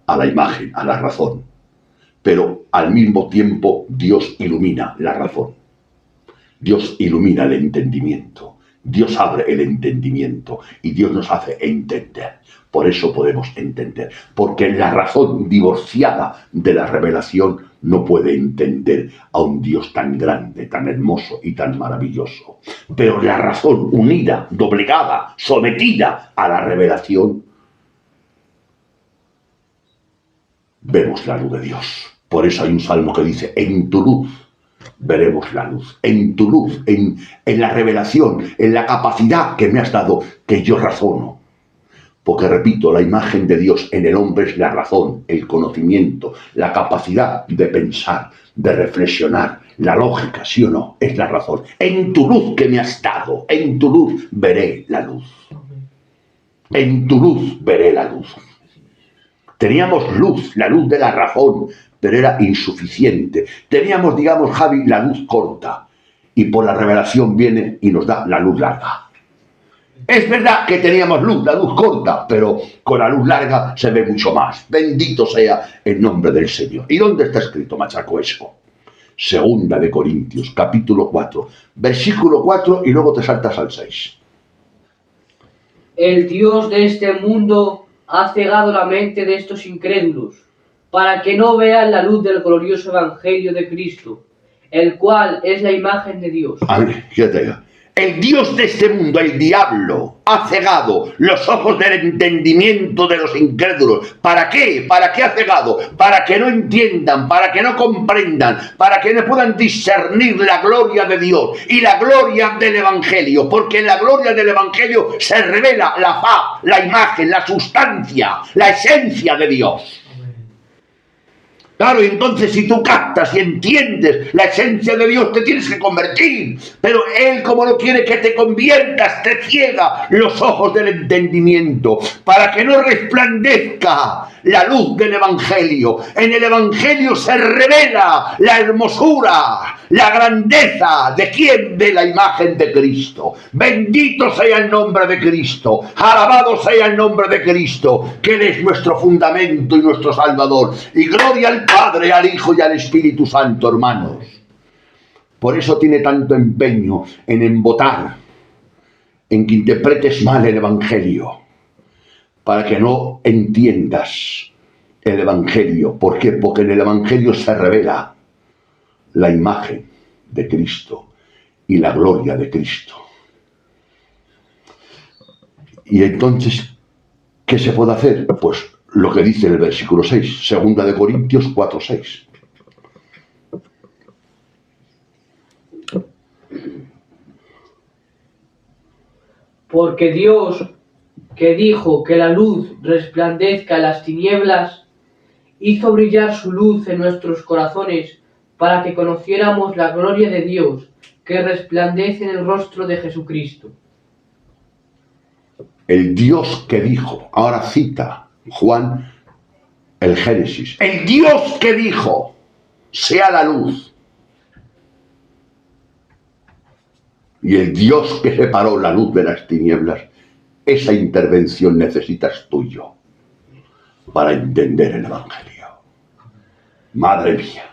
a la imagen, a la razón, pero al mismo tiempo Dios ilumina la razón. Dios ilumina el entendimiento. Dios abre el entendimiento y Dios nos hace entender. Por eso podemos entender, porque la razón divorciada de la revelación no puede entender a un Dios tan grande, tan hermoso y tan maravilloso. Pero la razón unida, doblegada, sometida a la revelación, vemos la luz de Dios. Por eso hay un salmo que dice, en tu luz veremos la luz, en tu luz, en la revelación, en la capacidad que me has dado, que yo razono. Porque, repito, la imagen de Dios en el hombre es la razón, el conocimiento, la capacidad de pensar, de reflexionar, la lógica, ¿sí o no? Es la razón. En tu luz que me has dado, en tu luz veré la luz. En tu luz veré la luz. Teníamos luz, la luz de la razón, pero era insuficiente. Teníamos, digamos, Javi, la luz corta. Y por la revelación viene y nos da la luz larga. Es verdad que teníamos luz, la luz corta, pero con la luz larga se ve mucho más. Bendito sea el nombre del Señor. ¿Y dónde está escrito, machaco, eso? Segunda de Corintios, capítulo 4, versículo 4, y luego te saltas al 6. El Dios de este mundo ha cegado la mente de estos incrédulos, para que no vean la luz del glorioso Evangelio de Cristo, el cual es la imagen de Dios. Amén. Fíjate. El Dios de este mundo, el diablo, ha cegado los ojos del entendimiento de los incrédulos. ¿Para qué? ¿Para qué ha cegado? Para que no entiendan, para que no comprendan, para que no puedan discernir la gloria de Dios y la gloria del Evangelio. Porque en la gloria del Evangelio se revela la faz, la imagen, la sustancia, la esencia de Dios. Claro, y entonces si tú captas y entiendes la esencia de Dios, te tienes que convertir. Pero Él, como no quiere que te conviertas, te ciega los ojos del entendimiento para que no resplandezca la luz del Evangelio. En el Evangelio se revela la hermosura, la grandeza de quien ve la imagen de Cristo. Bendito sea el nombre de Cristo. Alabado sea el nombre de Cristo, que Él es nuestro fundamento y nuestro Salvador. Y gloria al Padre, al Hijo y al Espíritu Santo, hermanos. Por eso tiene tanto empeño en embotar, en que interpretes mal el Evangelio, para que no entiendas el Evangelio. ¿Por qué? Porque en el Evangelio se revela la imagen de Cristo y la gloria de Cristo. Y entonces, ¿qué se puede hacer? Pues lo que dice el versículo 6, segunda de Corintios 4, 6. Porque Dios, que dijo que la luz resplandezca en las tinieblas, hizo brillar su luz en nuestros corazones para que conociéramos la gloria de Dios que resplandece en el rostro de Jesucristo. El Dios que dijo, ahora cita Juan el Génesis, el Dios que dijo, sea la luz. Y el Dios que separó la luz de las tinieblas, esa intervención necesitas tuyo para entender el Evangelio. Madre mía,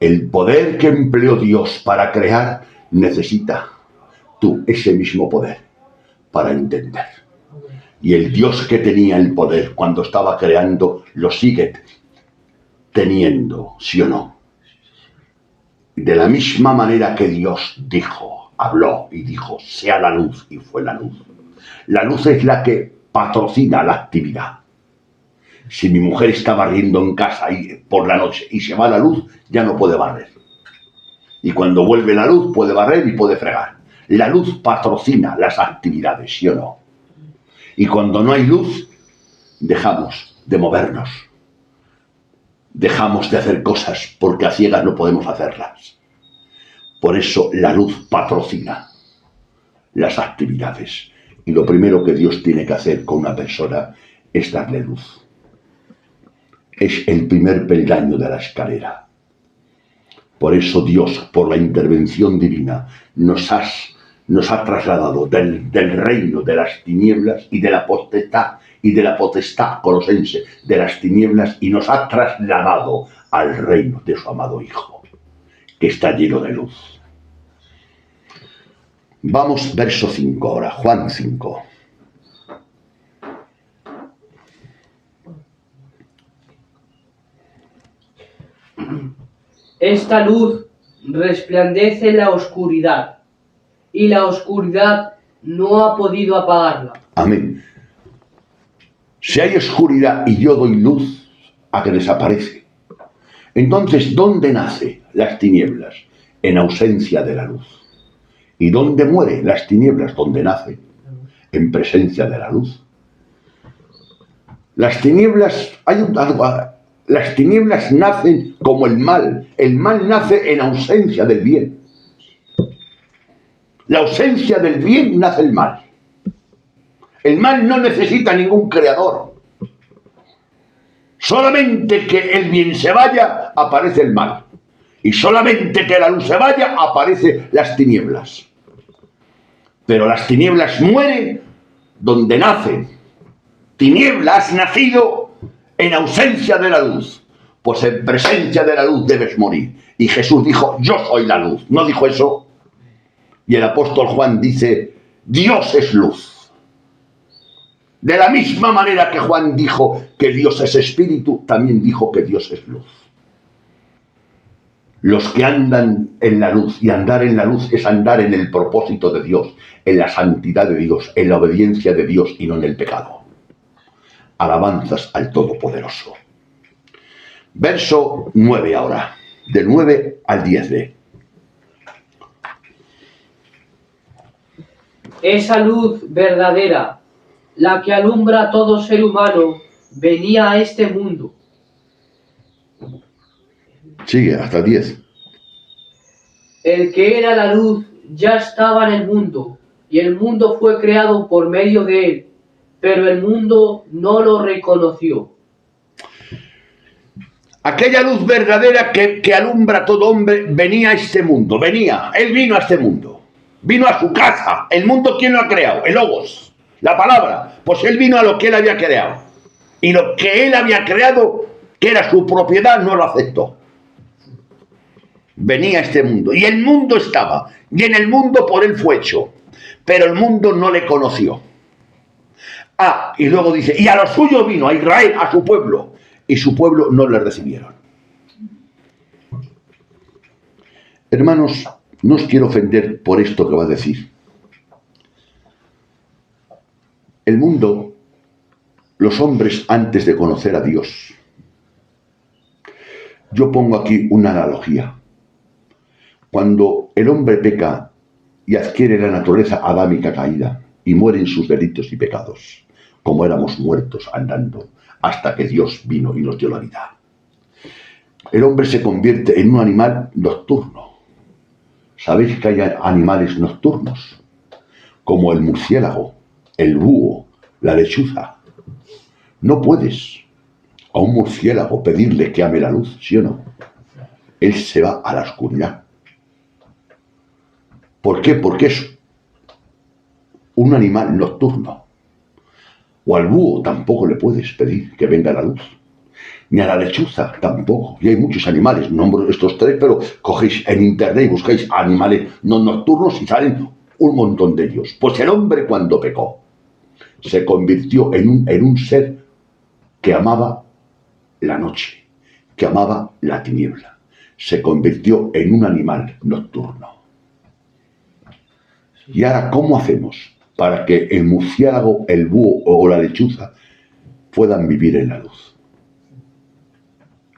el poder que empleó Dios para crear, necesita tú ese mismo poder para entender. Y el Dios que tenía el poder cuando estaba creando, lo sigue teniendo, ¿sí o no? De la misma manera que Dios dijo, habló y dijo, sea la luz, y fue la luz. La luz es la que patrocina la actividad. Si mi mujer está barriendo en casa por la noche y se va la luz, ya no puede barrer. Y cuando vuelve la luz, puede barrer y puede fregar. La luz patrocina las actividades, ¿sí o no? Y cuando no hay luz, dejamos de movernos. Dejamos de hacer cosas porque a ciegas no podemos hacerlas. Por eso la luz patrocina las actividades. Y lo primero que Dios tiene que hacer con una persona es darle luz. Es el primer peldaño de la escalera. Por eso Dios, por la intervención divina, nos ha trasladado del reino de las tinieblas y de la potestad colosense de las tinieblas, y nos ha trasladado al reino de su amado Hijo, que está lleno de luz. Vamos, verso 5 ahora, Juan 5. Esta luz resplandece en la oscuridad, y la oscuridad no ha podido apagarla. Amén. Si hay oscuridad y yo doy luz, a que desaparece. Entonces, ¿dónde nace las tinieblas? En ausencia de la luz. ¿Y dónde muere las tinieblas? ¿Dónde nace? En presencia de la luz. Las tinieblas, las tinieblas nacen como el mal. El mal nace en ausencia del bien. La ausencia del bien nace el mal. El mal no necesita ningún creador. Solamente que el bien se vaya, aparece el mal. Y solamente que la luz se vaya, aparecen las tinieblas. Pero las tinieblas mueren donde nacen. Tiniebla, has nacido en ausencia de la luz. Pues en presencia de la luz debes morir. Y Jesús dijo, yo soy la luz. ¿No dijo eso? Y el apóstol Juan dice, Dios es luz. De la misma manera que Juan dijo que Dios es espíritu, también dijo que Dios es luz. Los que andan en la luz, y andar en la luz es andar en el propósito de Dios, en la santidad de Dios, en la obediencia de Dios y no en el pecado. Alabanzas al Todopoderoso. Verso 9 ahora, del 9 al 10. Esa luz verdadera, la que alumbra a todo ser humano, venía a este mundo. Sigue, hasta 10. El que era la luz ya estaba en el mundo, y el mundo fue creado por medio de él, pero el mundo no lo reconoció. Aquella luz verdadera que alumbra a todo hombre venía a este mundo, él vino a este mundo, vino a su casa. El mundo, ¿quién lo ha creado? El Logos, la palabra. Pues él vino a lo que él había creado. Y lo que él había creado, que era su propiedad, no lo aceptó. Venía a este mundo, y el mundo estaba, y en el mundo por él fue hecho, pero el mundo no le conoció. Y luego dice, y a los suyos vino, a Israel, a su pueblo, y su pueblo no le recibieron. Hermanos, no os quiero ofender por esto que va a decir. El mundo, los hombres antes de conocer a Dios, yo pongo aquí una analogía. Cuando el hombre peca y adquiere la naturaleza adámica caída y muere en sus delitos y pecados, como éramos muertos andando, hasta que Dios vino y nos dio la vida. El hombre se convierte en un animal nocturno. ¿Sabéis que hay animales nocturnos? Como el murciélago, el búho, la lechuza. No puedes a un murciélago pedirle que ame la luz, ¿sí o no? Él se va a la oscuridad. ¿Por qué? Porque es un animal nocturno. O al búho tampoco le puedes pedir que venga a la luz. Ni a la lechuza tampoco. Y hay muchos animales, nombro estos tres, pero cogéis en internet y buscáis animales no nocturnos y salen un montón de ellos. Pues el hombre, cuando pecó, se convirtió en un ser que amaba la noche, que amaba la tiniebla. Se convirtió en un animal nocturno. Y ahora, ¿cómo hacemos para que el murciélago, el búho o la lechuza puedan vivir en la luz?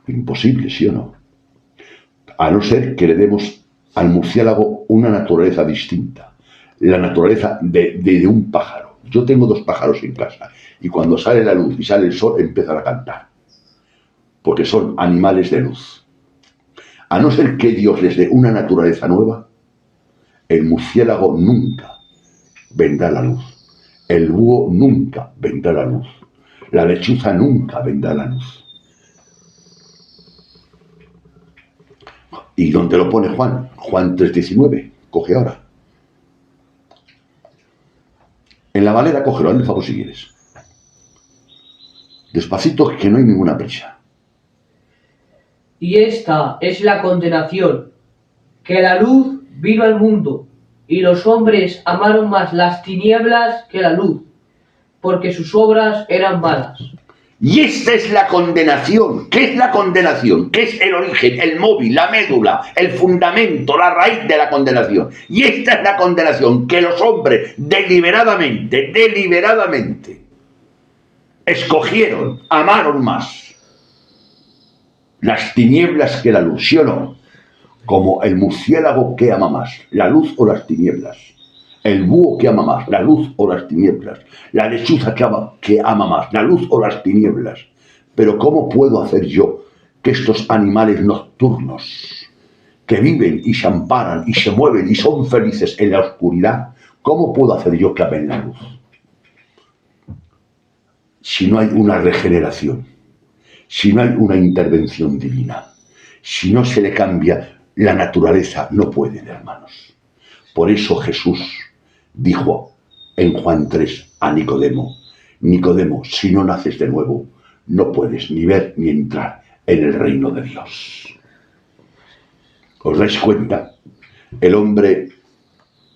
Imposible, ¿sí o no? A no ser que le demos al murciélago una naturaleza distinta, la naturaleza de un pájaro. Yo tengo 2 pájaros en casa y cuando sale la luz y sale el sol empiezan a cantar, porque son animales de luz. A no ser que Dios les dé una naturaleza nueva, el murciélago nunca vendrá a la luz, el búho nunca vendrá a la luz, la lechuza nunca vendrá a la luz. ¿Y dónde lo pone Juan? Juan 3:19, coge ahora. En la Valera, cógelo, hazme el favor si quieres. Despacito, que no hay ninguna prisa. Y esta es la condenación, que la luz vino al mundo, y los hombres amaron más las tinieblas que la luz, porque sus obras eran malas. Y esta es la condenación. ¿Qué es la condenación? ¿Qué es el origen, el móvil, la médula, el fundamento, la raíz de la condenación? Y esta es la condenación, que los hombres deliberadamente, escogieron, amaron más las tinieblas que la luz, ¿sí o no? Como el murciélago, ¿qué ama más? ¿La luz o las tinieblas? El búho que ama más, la luz o las tinieblas. La lechuza que ama más, la luz o las tinieblas. Pero ¿cómo puedo hacer yo que estos animales nocturnos, que viven y se amparan y se mueven y son felices en la oscuridad, cómo puedo hacer yo que amen la luz? Si no hay una regeneración, si no hay una intervención divina, si no se le cambia la naturaleza, no pueden, hermanos. Por eso Jesús dijo en Juan 3 a Nicodemo: Nicodemo, si no naces de nuevo, no puedes ni ver ni entrar en el reino de Dios. ¿Os dais cuenta? El hombre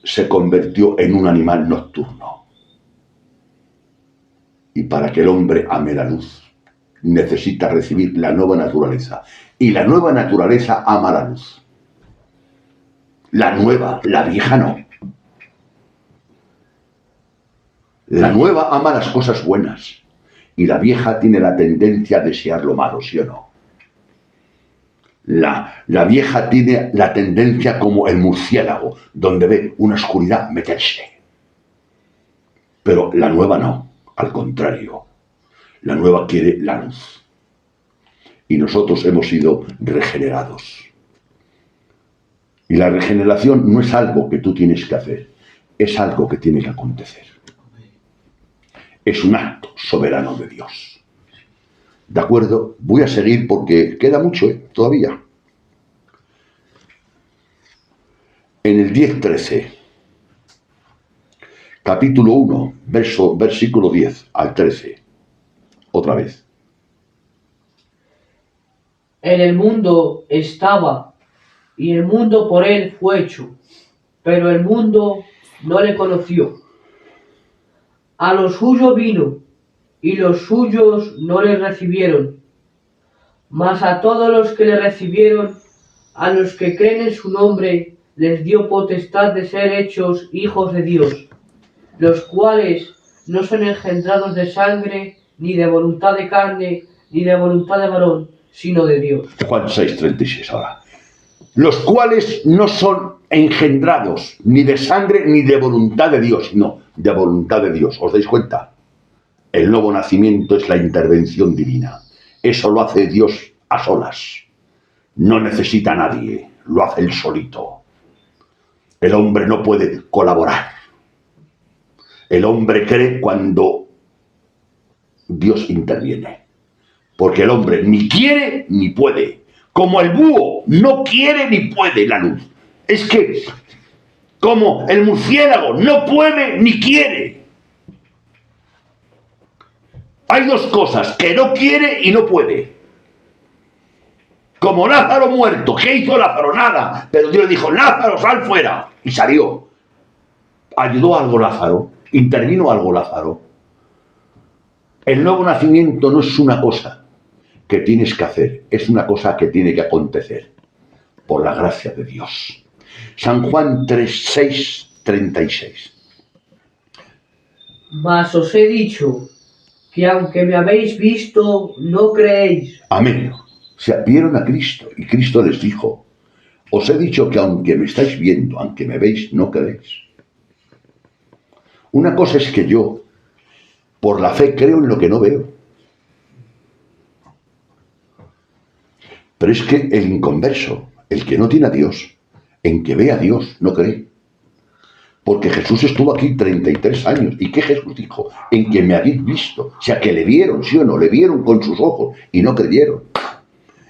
se convirtió en un animal nocturno. Y para que el hombre ame la luz, necesita recibir la nueva naturaleza. Y la nueva naturaleza ama la luz. La nueva, la vieja no. La nueva ama las cosas buenas. Y la vieja tiene la tendencia a desear lo malo, ¿sí o no? La vieja tiene la tendencia como el murciélago, donde ve una oscuridad, meterse. Pero la nueva no, al contrario. La nueva quiere la luz. Y nosotros hemos sido regenerados. Y la regeneración no es algo que tú tienes que hacer, es algo que tiene que acontecer. Es un acto soberano de Dios. ¿De acuerdo? Voy a seguir porque queda mucho, todavía. En el 10:13, capítulo 1, versículo 10 al 13, otra vez. En el mundo estaba, y el mundo por él fue hecho, pero el mundo no le conoció. A lo suyo vino, y los suyos no le recibieron. Mas a todos los que le recibieron, a los que creen en su nombre, les dio potestad de ser hechos hijos de Dios, los cuales no son engendrados de sangre, ni de voluntad de carne, ni de voluntad de varón, sino de Dios. Juan 6:36 ahora. Los cuales no son engendrados ni de sangre ni de voluntad de Dios, sino de voluntad de Dios. ¿Os dais cuenta? El nuevo nacimiento es la intervención divina. Eso lo hace Dios a solas. No necesita a nadie, lo hace él solito. El hombre no puede colaborar. El hombre cree cuando Dios interviene. Porque el hombre ni quiere ni puede. Como el búho no quiere ni puede la luz. Es que, como el murciélago no puede ni quiere. Hay dos cosas, que no quiere y no puede. Como Lázaro muerto. ¿Qué hizo Lázaro? Nada. Pero Dios dijo: Lázaro, sal fuera. Y salió. ¿Ayudó algo Lázaro? ¿Intervino algo Lázaro? El nuevo nacimiento no es una cosa que tienes que hacer, es una cosa que tiene que acontecer por la gracia de Dios. San Juan 3:6-36. Mas os he dicho que aunque me habéis visto, no creéis. Amén. O sea, vieron a Cristo y Cristo les dijo: os he dicho que aunque me estáis viendo, aunque me veis, no creéis. Una cosa es que yo, por la fe, creo en lo que no veo. Pero es que el inconverso, el que no tiene a Dios, en que ve a Dios, no cree. Porque Jesús estuvo aquí 33 años. ¿Y qué Jesús dijo? En que me habéis visto. O sea, que le vieron, ¿sí o no? Le vieron con sus ojos y no creyeron.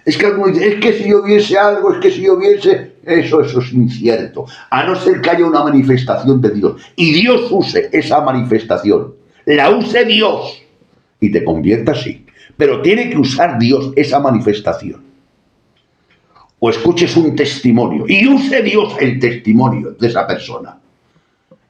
Es que algunos dicen: es que si yo viese algo, es que si yo viese... Eso es incierto. A no ser que haya una manifestación de Dios. Y Dios use esa manifestación. La use Dios. Y te convierta así. Pero tiene que usar Dios esa manifestación. O escuches un testimonio y use Dios el testimonio de esa persona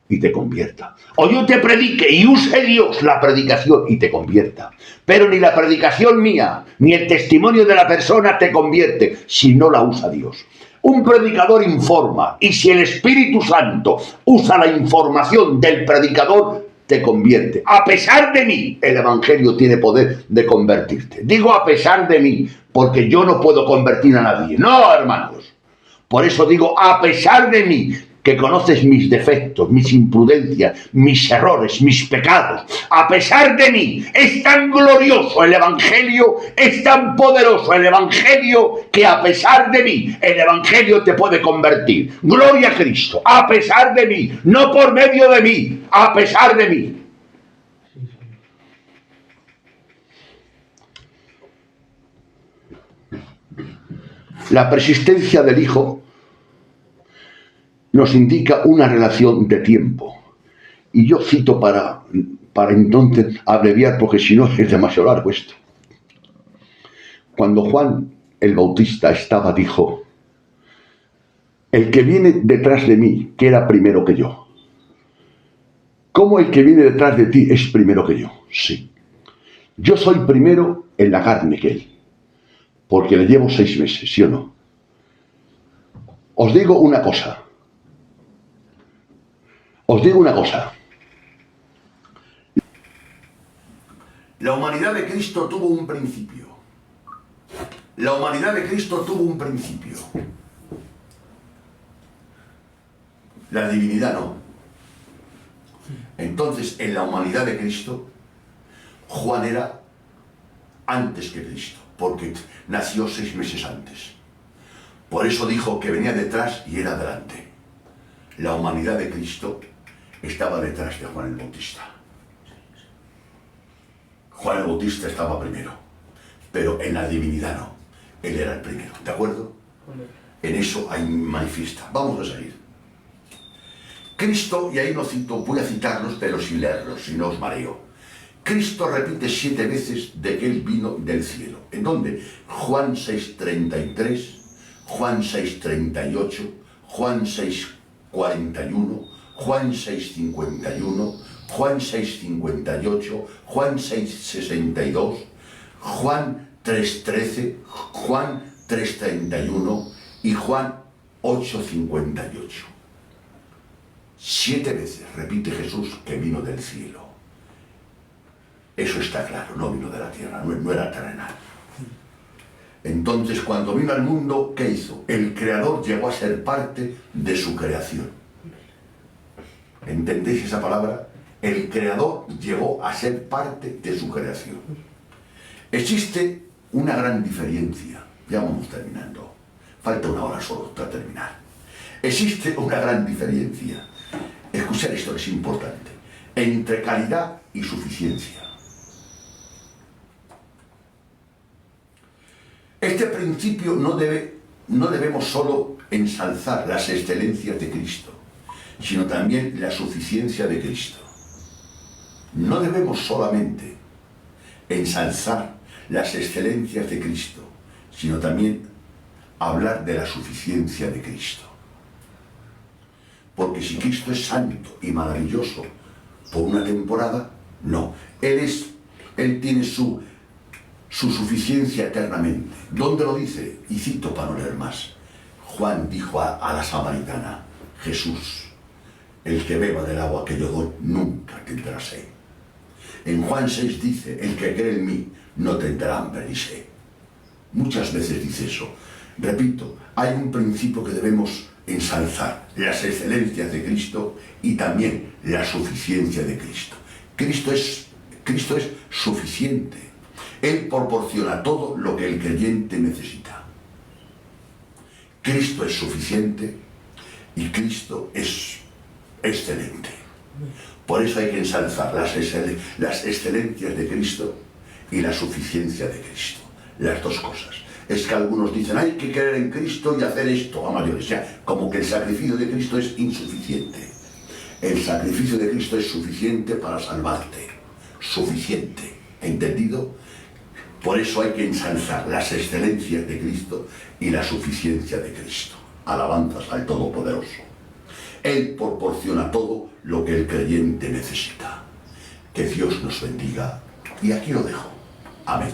y te convierta. O yo te predique y use Dios la predicación y te convierta. Pero ni la predicación mía ni el testimonio de la persona te convierte si no la usa Dios. Un predicador informa, y si el Espíritu Santo usa la información del predicador, te convierte. A pesar de mí, el Evangelio tiene poder de convertirte. Digo a pesar de mí, porque yo no puedo convertir a nadie. No, hermanos. Por eso digo a pesar de mí, que conoces mis defectos, mis imprudencias, mis errores, mis pecados, a pesar de mí, es tan glorioso el Evangelio, es tan poderoso el Evangelio, que a pesar de mí, el Evangelio te puede convertir. Gloria a Cristo, a pesar de mí, no por medio de mí, a pesar de mí. La persistencia del Hijo nos indica una relación de tiempo. Y yo cito para entonces abreviar, porque si no es demasiado largo esto. Cuando Juan el Bautista dijo: el que viene detrás de mí, que era primero que yo. ¿Cómo el que viene detrás de ti es primero que yo? Sí. Yo soy primero en la carne que él, porque le llevo 6 meses, ¿sí o no? Os digo una cosa. La humanidad de Cristo tuvo un principio. La humanidad de Cristo tuvo un principio. La divinidad no. Entonces, en la humanidad de Cristo, Juan era antes que Cristo, porque nació 6 meses antes. Por eso dijo que venía detrás y era delante. La humanidad de Cristo estaba detrás de Juan el Bautista. Juan el Bautista estaba primero, pero en la divinidad no. Él era el primero, ¿de acuerdo? En eso hay manifiesta. Vamos a seguir. Cristo, y ahí no cito, voy a citarlos, pero sin leerlos, si no os mareo. Cristo repite 7 veces de que Él vino del cielo. ¿En dónde? Juan 6:33, Juan 6:38, Juan 6:41, Juan 6:51, Juan 6:58, Juan 6:62, Juan 3:13, Juan 3:31 y Juan 8:58. 7 veces repite Jesús que vino del cielo. Eso está claro, no vino de la tierra, no era terrenal. Entonces, cuando vino al mundo, ¿qué hizo? El Creador llegó a ser parte de su creación. ¿Entendéis esa palabra? El Creador llegó a ser parte de su creación. Existe una gran diferencia. Ya vamos terminando. Falta 1 hora solo para terminar. Existe una gran diferencia. Escuchar esto es importante. Entre calidad y suficiencia. Este principio no debemos solo ensalzar las excelencias de Cristo, sino también la suficiencia de Cristo. No debemos solamente ensalzar las excelencias de Cristo, sino también hablar de la suficiencia de Cristo. Porque si Cristo es santo y maravilloso por una temporada, no. Él tiene su suficiencia eternamente. ¿Dónde lo dice? Y cito para no leer más. Juan dijo a la samaritana: Jesús, el que beba del agua que yo doy nunca tendrá sed. En Juan 6 dice: el que cree en mí no tendrá hambre ni sed. Muchas veces dice eso. Repito, hay un principio que debemos ensalzar: las excelencias de Cristo y también la suficiencia de Cristo. Cristo es suficiente. Él proporciona todo lo que el creyente necesita. Cristo es suficiente y Cristo es excelente. Por eso hay que ensalzar las excelencias de Cristo y la suficiencia de Cristo. Las dos cosas. Es que algunos dicen: hay que creer en Cristo y hacer esto a mayores. O sea, como que el sacrificio de Cristo es insuficiente. El sacrificio de Cristo es suficiente para salvarte. Suficiente. ¿Entendido? Por eso hay que ensalzar las excelencias de Cristo y la suficiencia de Cristo. Alabanzas al Todopoderoso. Él proporciona todo lo que el creyente necesita. Que Dios nos bendiga. Y aquí lo dejo. Amén.